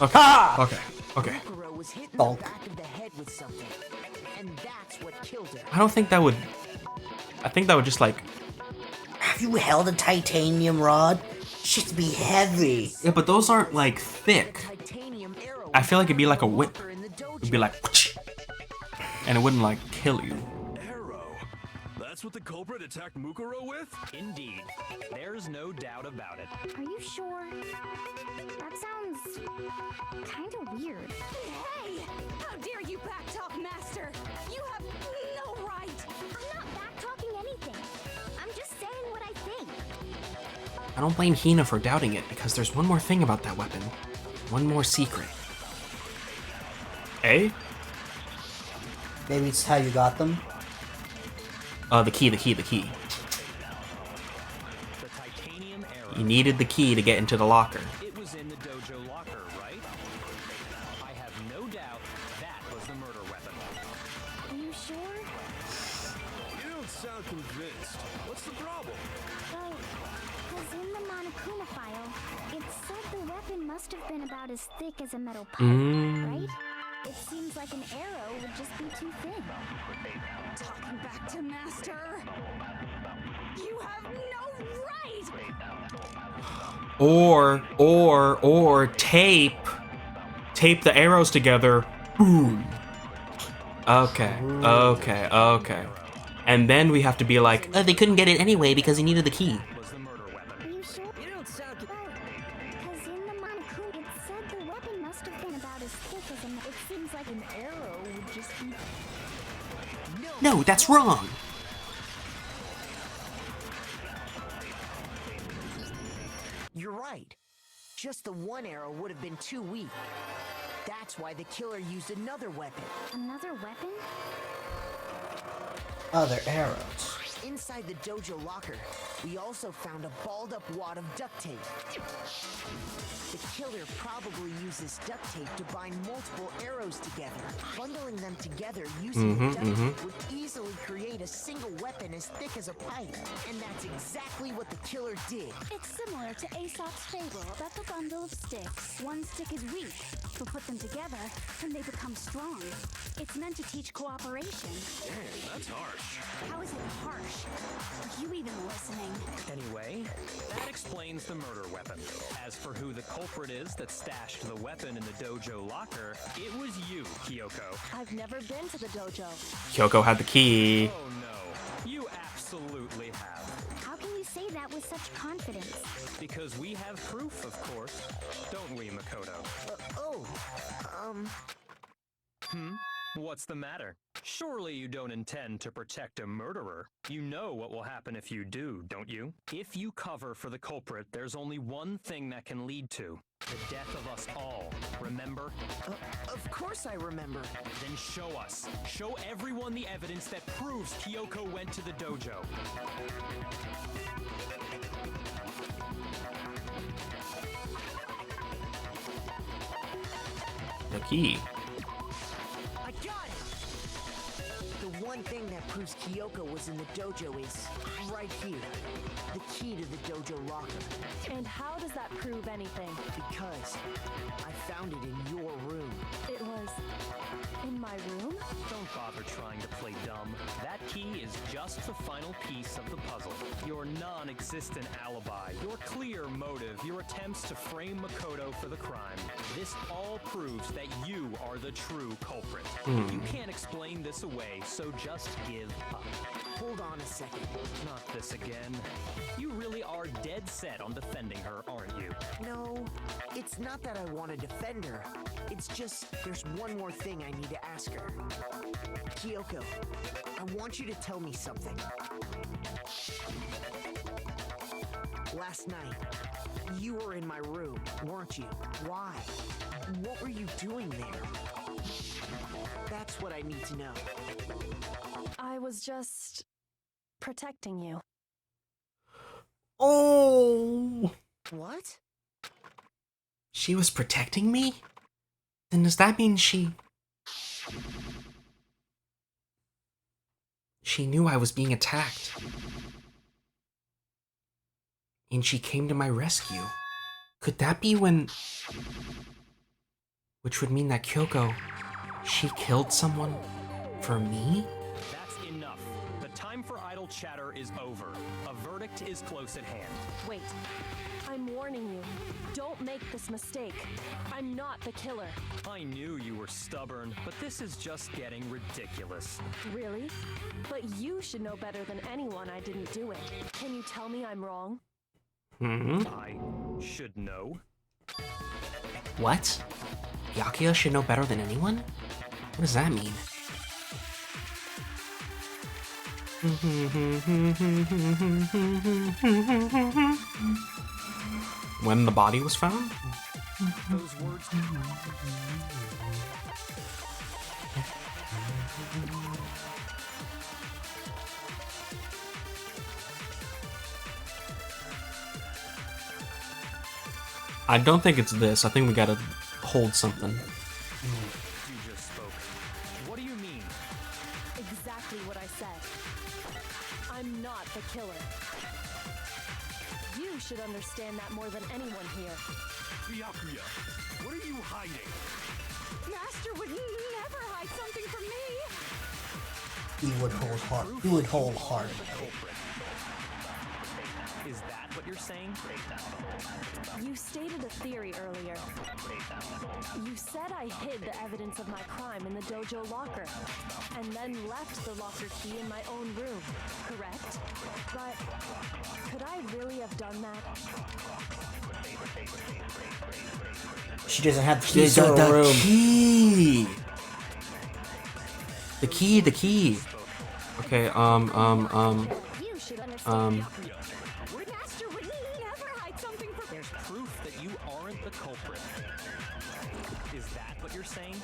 Okay. Okay. Okay. Mukuro was hit in Bulk. the back of the head with something, and that's what killed her. I don't think that would. I think that would just like. Have you held a titanium rod? Should be heavy. Yeah, but those aren't like thick. Titanium arrow. I feel like it'd be like a whip. in the dojo. It'd be like, and it wouldn't like kill you. Arrow. That's what the culprit attacked Mukuro with? Indeed. There's no doubt about it. Are you sure? That sounds kind of weird. Hey! How dare you backtalk, Master? You have no right! I'm not back-talking anything. I'm just saying what I think. I don't blame Hina for doubting it because there's one more thing about that weapon. One more secret. Eh? Maybe it's how you got them. The key. The titanium arrow. You needed the key to get into the locker. It was in the dojo locker, right? I have no doubt that was the murder weapon. Are you sure? You don't sound convinced. What's the problem? Well, because in the Monokuma file, it said the weapon must have been about as thick as a metal pipe, right? It seems like an arrow would just be too thin. Talking back to Master! You have no right! Or tape the arrows together. Boom. Okay. And then we have to be like, they couldn't get it anyway because he needed the key. Was the murder weapon. Are you sure? You don't sound. Well, because in the Monokuma, it said the weapon must have been about as thick as a metal. It seems like an arrow would just be. No, that's wrong. You're right. Just the one arrow would have been too weak. That's why the killer used another weapon. Another weapon? Other arrows. Inside the dojo locker, we also found a balled up wad of duct tape. The killer probably used this duct tape to bind multiple arrows together. Bundling them together using the duct tape would easily create a single weapon as thick as a pipe. And that's exactly what the killer did. It's similar to Aesop's fable about the bundle of sticks. One stick is weak, but put them together, and they become strong. It's meant to teach cooperation. Dang, that's harsh. How is it harsh? Are you even listening? Anyway, that explains the murder weapon. As for who the culprit is that stashed the weapon in the dojo locker, it was you, Kyoko. I've never been to the dojo. Kyoko had the key. Oh no, you absolutely have. How can you say that with such confidence? Because we have proof, of course. Don't we, Makoto? What's the matter? Surely you don't intend to protect a murderer. You know what will happen if you do, don't you? If you cover for the culprit, there's only one thing that can lead to the death of us all. Remember? Of course I remember. Then show us. Show everyone the evidence that proves Kyoko went to the dojo. The key. I got it! The one thing that proves Kyoko was in the dojo is right here. The key to the dojo locker. And how does that prove anything? Because I found it in your room. It was in my room? Don't bother trying to play dumb. That key is just the final piece of the puzzle. Your non-existent alibi, your clear motive, your attempts to frame Makoto for the crime. This all proves that you are the true culprit. You can't explain this away, so just give up. Hold on a second. Not this again. You really are dead set on defending her, aren't you? No, it's not that I want to defend her. It's just there's one more thing I need to ask her. Kyoko, I want you to tell me something. Last night, you were in my room, weren't you? Why? What were you doing there? That's what I need to know. I was just protecting you. Oh, What? she was protecting me? Then does that mean she knew I was being attacked? And she came to my rescue? Could that be when... Which would mean that Kyoko, She killed someone for me? That's enough. The time for idle chatter is over. A verdict is close at hand. Wait. I'm warning you. Don't make this mistake. I'm not the killer. I knew you were stubborn, but this is just getting ridiculous. Really? But you should know better than anyone I didn't do it. Can you tell me I'm wrong? I should know. What? Byakuya should know better than anyone? What does that mean? When the body was found? Those words. I don't think it's this. I think we gotta hold something. You just spoke. What do you mean? Exactly what I said. I'm not the killer. You should understand that more than anyone here. Byakuya, what are you hiding? Master would never hide something from me. He would hold hard. He would hold hard. Is that what you're saying? You stated a theory earlier. You said I hid the evidence of my crime in the dojo locker, and then left the locker key in my own room, correct? But could I really have done that? She doesn't have the keys to her room. Key! The key. Okay, You should understand. Master would never hide something from There's proof that you aren't the culprit. Is that what you're saying?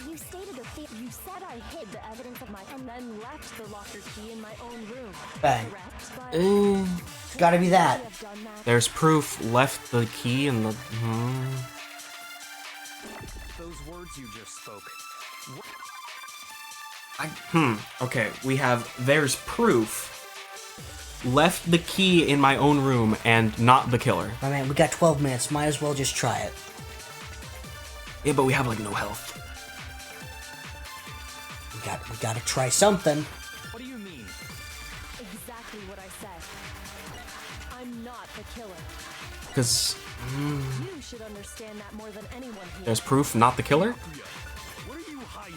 You stated a theory. You said I hid the evidence of my and then left the locker key in my own room, Bang. correct? But It's gotta be that. have done that. There's proof. Left the key in the... Those words you just spoke. Okay, we have there's proof. Left the key in my own room and not the killer. My man, we got 12 minutes. Might as well just try it. Yeah, but we have like no health. We gotta try something. What do you mean? Exactly what I said. I'm not the killer. Because You should understand that more than anyone here. there's proof not the killer? What are you hiding?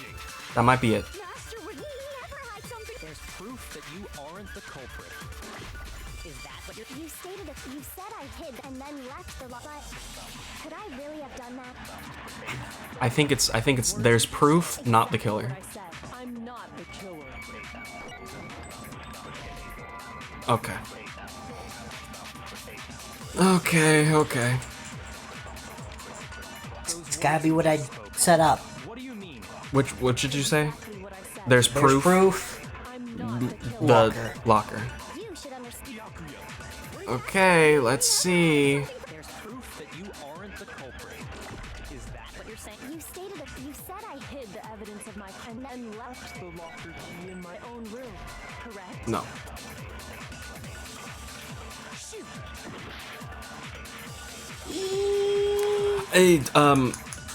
That might be it. Master would never hide something. There's proof that you aren't the culprit. Is that what you stated? You said I hid and then left the locker. Could I really have done that? I think it's there's proof not the killer. What I said. I'm not the killer. Okay. Okay. It's gotta be what I set up. What do you mean? What did you say? Exactly what I said. There's There's proof. proof. I'm not the killer. The Locker. locker. You should understand. Okay, let's see. There's proof that you aren't the culprit. Is that what you're saying? You stated you said I hid the evidence of my and then left the locker key in my own room, correct? No.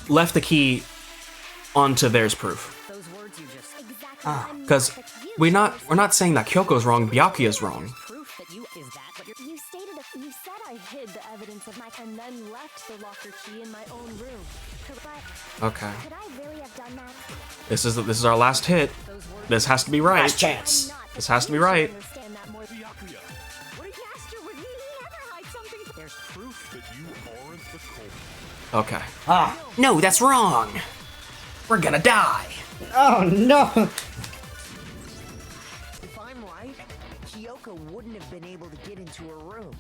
Left the key onto there's proof. those words you just exactly. Because we're not saying that Kyoko's wrong, Byakuya's wrong. Proof that you is that what you stated. You said I hid the evidence of my and then left the locker key in my own room. But Okay. could I really have done that? This is our last hit. This has to be right. Last chance. This has to be right. Understand that more. Byakuya, Master would never hide something. there's proof that you aren't the culprit. Okay. Ah. No, that's wrong. We're gonna die. Oh no. If I'm right, Kyoko wouldn't have been able to get into her room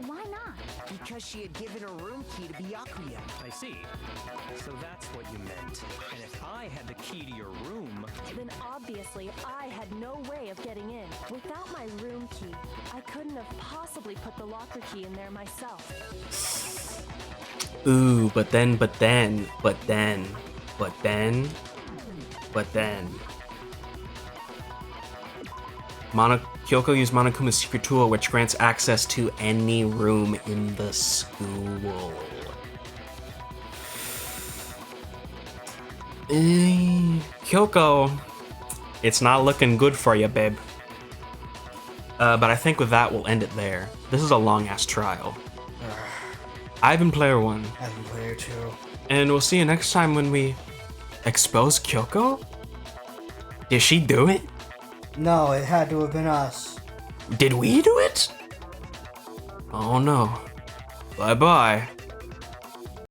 Why not? because she had given her room key to Byakuya. I see. So that's what you meant. And if I had the key to your room, Then obviously I had no way of getting in. Without my room key, I couldn't have possibly put the locker key in there myself. Ooh, but then. Kyoko used Monokuma's secret tool, which grants access to any room in the school. Kyoko, it's not looking good for you, babe. But I think with that, we'll end it there. This is a long-ass trial. I've been player 1. I've been player 2. And we'll see you next time when we expose Kyoko? Did she do it? No, it had to have been us. Did we do it? Oh no. Bye-bye.